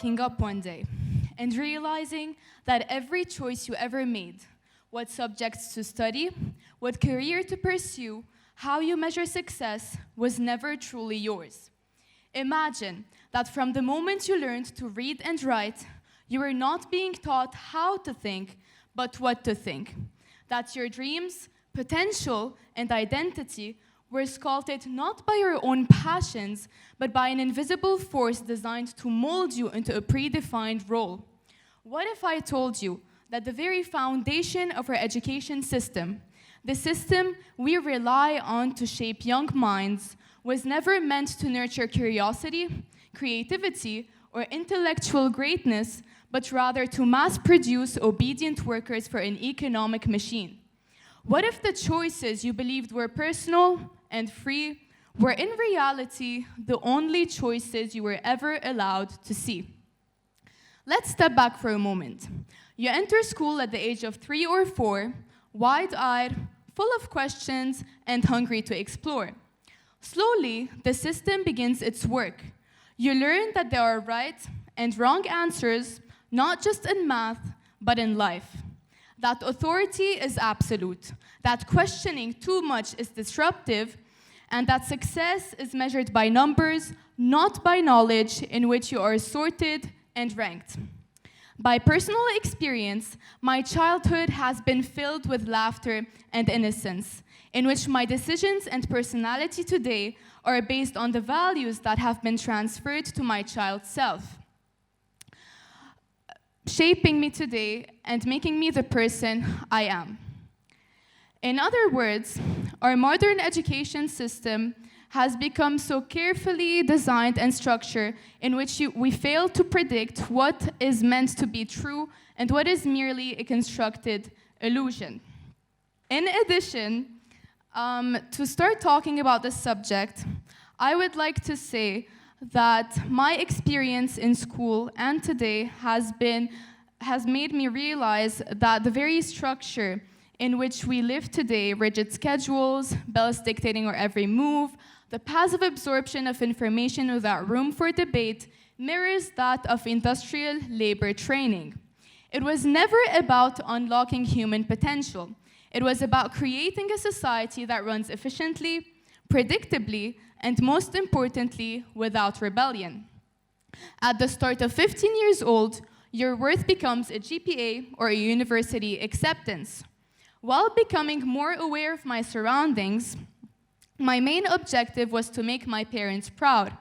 waking up one day and realizing that every choice you ever made, what subjects to study, what career to pursue, how you measure success, was never truly yours. Imagine that from the moment you learned to read and write, you were not being taught how to think, but what to think. That your dreams, potential, and identity were sculpted not by your own passions, but by an invisible force designed to mold you into a predefined role. What if I told you that the very foundation of our education system, the system we rely on to shape young minds, was never meant to nurture curiosity, creativity, or intellectual greatness, but rather to mass-produce obedient workers for an economic machine? What if the choices you believed were personal and free were in reality the only choices you were ever allowed to see? Let's step back for a moment. You enter school at the age of 3 or 4, wide-eyed, full of questions, and hungry to explore. Slowly, the system begins its work. You learn that there are right and wrong answers, not just in math, but in life. That authority is absolute, that questioning too much is disruptive, and that success is measured by numbers, not by knowledge, in which you are sorted and ranked. By personal experience, my childhood has been filled with laughter and innocence, in which my decisions and personality today are based on the values that have been transferred to my child self, shaping me today and making me the person I am. In other words, our modern education system has become so carefully designed and structured in which we fail to predict what is meant to be true and what is merely a constructed illusion. In addition, to start talking about this subject, I would like to say that my experience in school and today has made me realize that the very structure in which we live today, rigid schedules, bells dictating our every move, the passive absorption of information without room for debate, mirrors that of industrial labor training. It was never about unlocking human potential. It was about creating a society that runs efficiently, predictably, and most importantly, without rebellion. At the start of 15 years old, your worth becomes a GPA or a university acceptance. While becoming more aware of my surroundings, my main objective was to make my parents proud,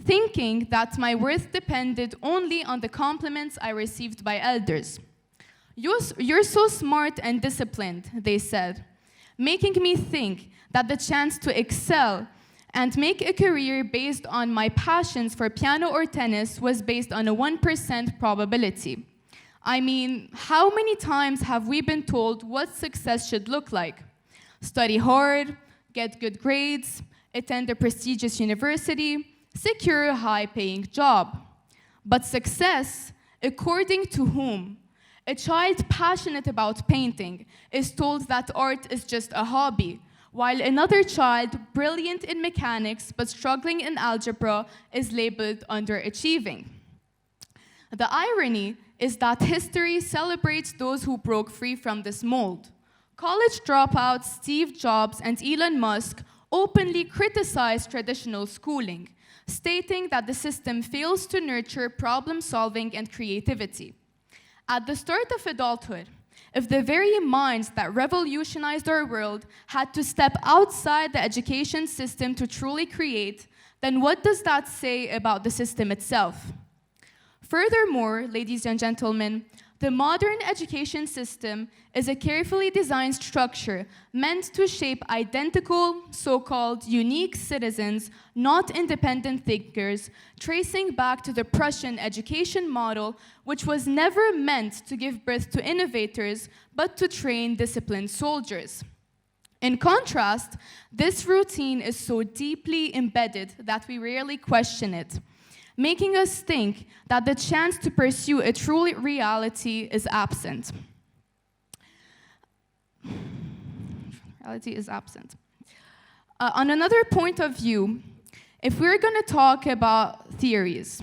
thinking that my worth depended only on the compliments I received by elders. You're so smart and disciplined, they said, making me think that the chance to excel and make a career based on my passions for piano or tennis was based on a 1% probability. I mean, how many times have we been told what success should look like? Study hard, get good grades, attend a prestigious university, secure a high-paying job. But success, according to whom? A child passionate about painting is told that art is just a hobby, while another child brilliant in mechanics but struggling in algebra is labeled underachieving. The irony is that history celebrates those who broke free from this mold. College dropouts Steve Jobs and Elon Musk openly criticized traditional schooling, stating that the system fails to nurture problem-solving and creativity. At the start of adulthood, if the very minds that revolutionized our world had to step outside the education system to truly create, then what does that say about the system itself? Furthermore, ladies and gentlemen, the modern education system is a carefully designed structure meant to shape identical, so-called unique citizens, not independent thinkers, tracing back to the Prussian education model, which was never meant to give birth to innovators, but to train disciplined soldiers. In contrast, this routine is so deeply embedded that we rarely question it, making us think that the chance to pursue a true reality is absent. Reality is absent. On another point of view, if we're going to talk about theories,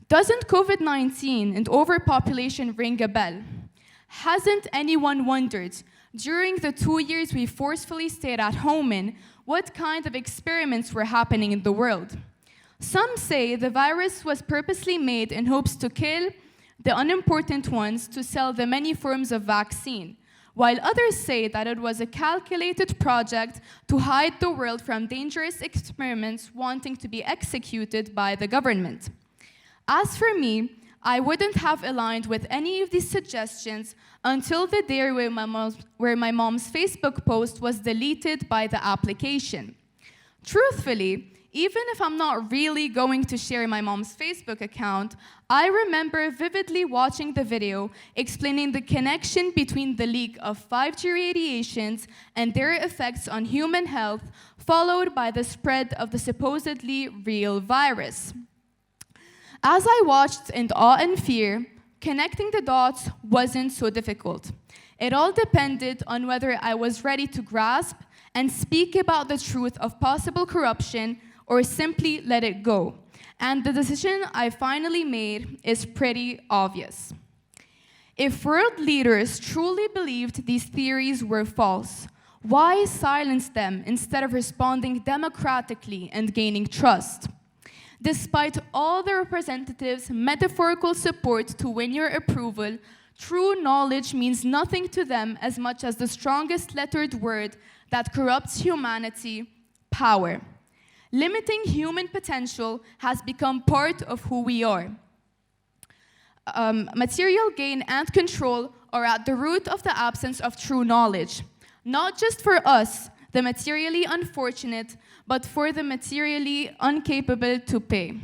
Doesn't COVID-19 and overpopulation ring a bell? Hasn't anyone wondered, during the 2 years we forcefully stayed at home in, what kind of experiments were happening in the world? Some say the virus was purposely made in hopes to kill the unimportant ones to sell the many forms of vaccine, while others say that it was a calculated project to hide the world from dangerous experiments wanting to be executed by the government. As for me, I wouldn't have aligned with any of these suggestions until the day where my mom's Facebook post was deleted by the application. Truthfully, even if I'm not really going to share my mom's Facebook account, I remember vividly watching the video explaining the connection between the leak of 5G radiations and their effects on human health, followed by the spread of the supposedly real virus. As I watched in awe and fear, connecting the dots wasn't so difficult. It all depended on whether I was ready to grasp and speak about the truth of possible corruption or simply let it go. And the decision I finally made is pretty obvious. If world leaders truly believed these theories were false, why silence them instead of responding democratically and gaining trust? Despite all the representatives' metaphorical support to win your approval, true knowledge means nothing to them as much as the strongest lettered word that corrupts humanity: power. Limiting human potential has become part of who we are. Material gain and control are at the root of the absence of true knowledge, not just for us, the materially unfortunate, but for the materially incapable to pay.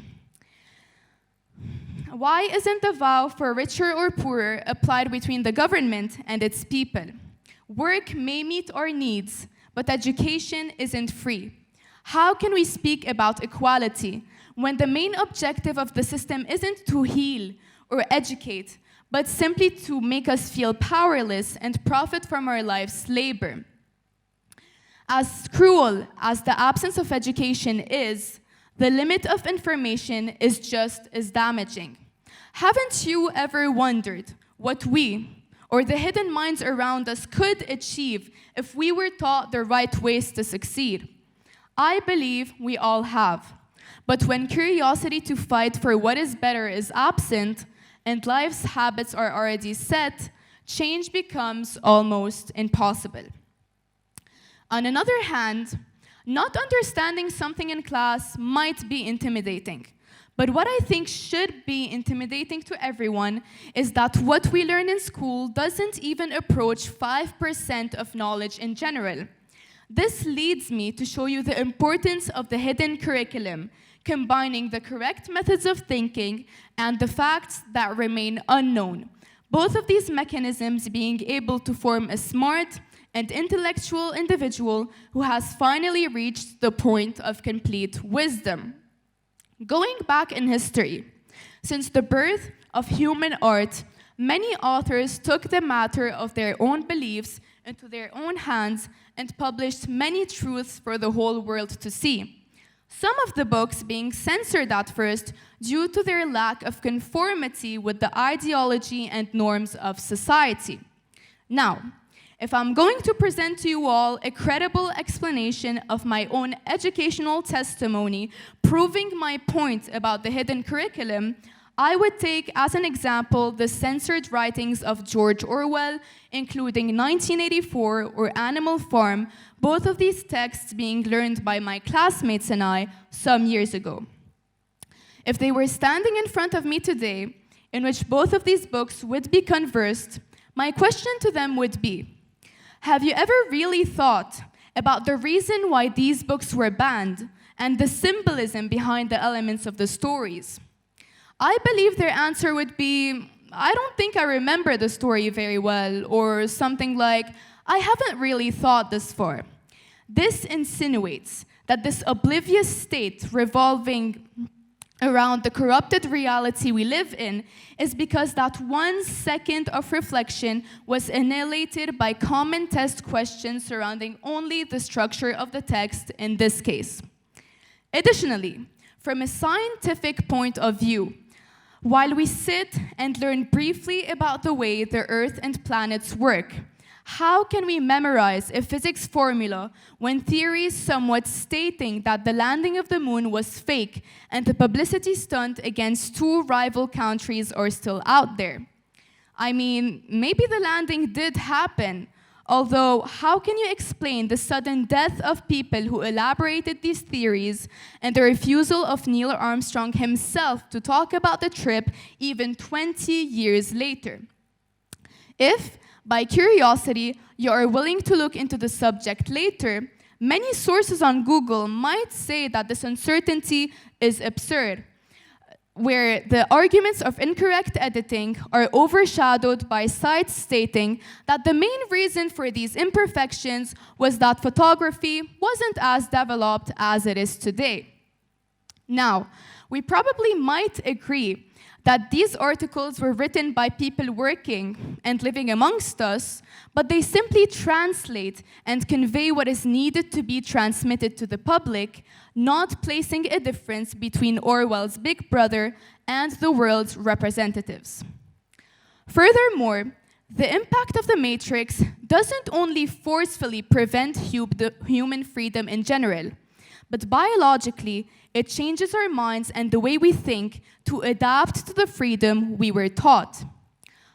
Why isn't the vow for richer or poorer applied between the government and its people? Work may meet our needs, but education isn't free. How can we speak about equality when the main objective of the system isn't to heal or educate, but simply to make us feel powerless and profit from our life's labor? As cruel as the absence of education is, the limit of information is just as damaging. Haven't you ever wondered what we, or the hidden minds around us, could achieve if we were taught the right ways to succeed? I believe we all have. But when curiosity to fight for what is better is absent, and life's habits are already set, change becomes almost impossible. On another hand, not understanding something in class might be intimidating. But what I think should be intimidating to everyone is that what we learn in school doesn't even approach 5% of knowledge in general. This leads me to show you the importance of the hidden curriculum, combining the correct methods of thinking and the facts that remain unknown. Both of these mechanisms being able to form a smart and intellectual individual who has finally reached the point of complete wisdom. Going back in history, since the birth of human art, many authors took the matter of their own beliefs into their own hands and published many truths for the whole world to see. Some of the books being censored at first due to their lack of conformity with the ideology and norms of society. Now, if I'm going to present to you all a credible explanation of my own educational testimony proving my point about the hidden curriculum, I would take as an example the censored writings of George Orwell, including 1984 or Animal Farm, both of these texts being learned by my classmates and I some years ago. If they were standing in front of me today, in which both of these books would be conversed, my question to them would be, have you ever really thought about the reason why these books were banned and the symbolism behind the elements of the stories? I believe their answer would be, I don't think I remember the story very well, or something like, I haven't really thought this far. This insinuates that this oblivious state revolving around the corrupted reality we live in is because that 1 second of reflection was annihilated by common test questions surrounding only the structure of the text in this case. Additionally, from a scientific point of view, While we sit and learn briefly about the way the Earth and planets work, how can we memorize a physics formula when theories somewhat stating that the landing of the moon was fake and the publicity stunt against two rival countries are still out there? I mean, maybe the landing did happen, although how can you explain the sudden death of people who elaborated these theories and the refusal of Neil Armstrong himself to talk about the trip even 20 years later? If, by curiosity, you are willing to look into the subject later, many sources on Google might say that this uncertainty is absurd, where the arguments of incorrect editing are overshadowed by sites stating that the main reason for these imperfections was that photography wasn't as developed as it is today. Now, we probably might agree that these articles were written by people working and living amongst us, but they simply translate and convey what is needed to be transmitted to the public, not placing a difference between Orwell's Big Brother and the world's representatives. Furthermore, the impact of the Matrix doesn't only forcefully prevent human freedom in general, but biologically, it changes our minds and the way we think to adapt to the freedom we were taught.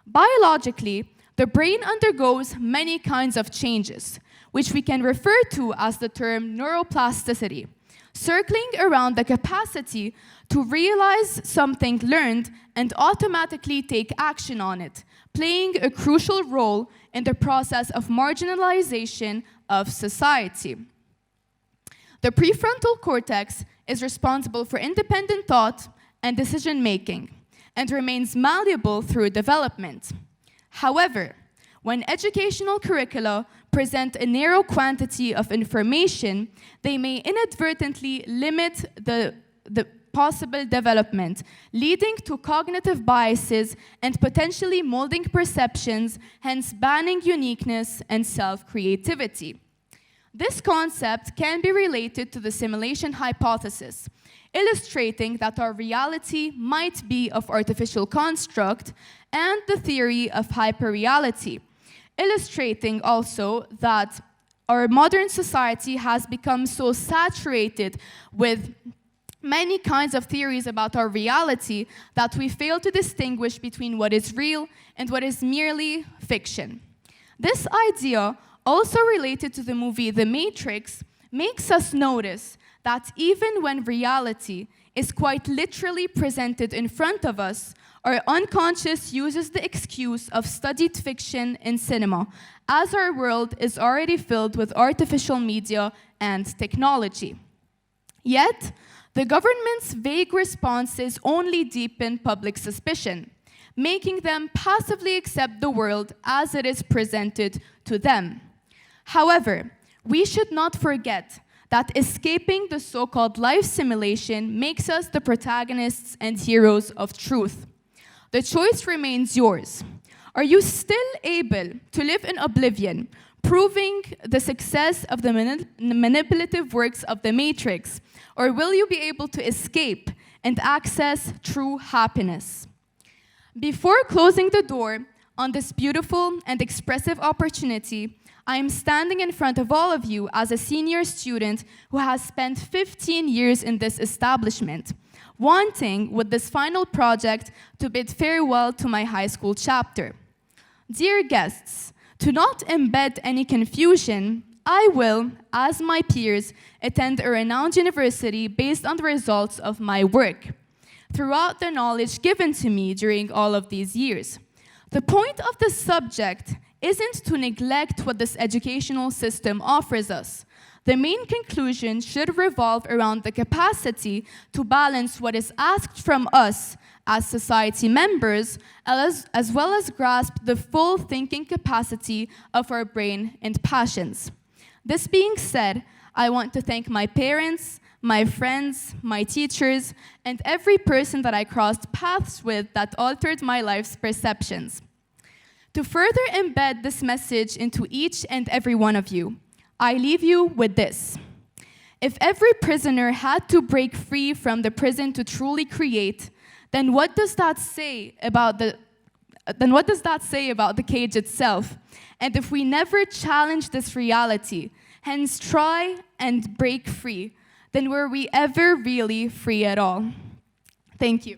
Biologically, the brain undergoes many kinds of changes, which we can refer to as the term neuroplasticity, circling around the capacity to realize something learned and automatically take action on it, playing a crucial role in the process of marginalization of society. The prefrontal cortex is responsible for independent thought and decision-making and remains malleable through development. However, when educational curricula present a narrow quantity of information, they may inadvertently limit the possible development, leading to cognitive biases and potentially molding perceptions, hence banning uniqueness and self-creativity. This concept can be related to the simulation hypothesis, illustrating that our reality might be of artificial construct, and the theory of hyperreality, illustrating also that our modern society has become so saturated with many kinds of theories about our reality that we fail to distinguish between what is real and what is merely fiction. This idea, also related to the movie The Matrix, makes us notice that even when reality is quite literally presented in front of us, our unconscious uses the excuse of studied fiction in cinema, as our world is already filled with artificial media and technology. Yet, the government's vague responses only deepen public suspicion, making them passively accept the world as it is presented to them. However, we should not forget that escaping the so-called life simulation makes us the protagonists and heroes of truth. The choice remains yours. Are you still able to live in oblivion, proving the success of the manipulative works of the Matrix, or will you be able to escape and access true happiness? Before closing the door on this beautiful and expressive opportunity, I am standing in front of all of you as a senior student who has spent 15 years in this establishment, wanting with this final project to bid farewell to my high school chapter. Dear guests, to not embed any confusion, I will, as my peers, attend a renowned university based on the results of my work, throughout the knowledge given to me during all of these years. The point of this subject isn't to neglect what this educational system offers us. The main conclusion should revolve around the capacity to balance what is asked from us as society members, as well as grasp the full thinking capacity of our brain and passions. This being said, I want to thank my parents, my friends, my teachers, and every person that I crossed paths with that altered my life's perceptions. To further embed this message into each and every one of you, I leave you with this. If every prisoner had to break free from the prison to truly create, then what does that say about the cage itself? And if we never challenge this reality, hence try and break free, then were we ever really free at all? Thank you.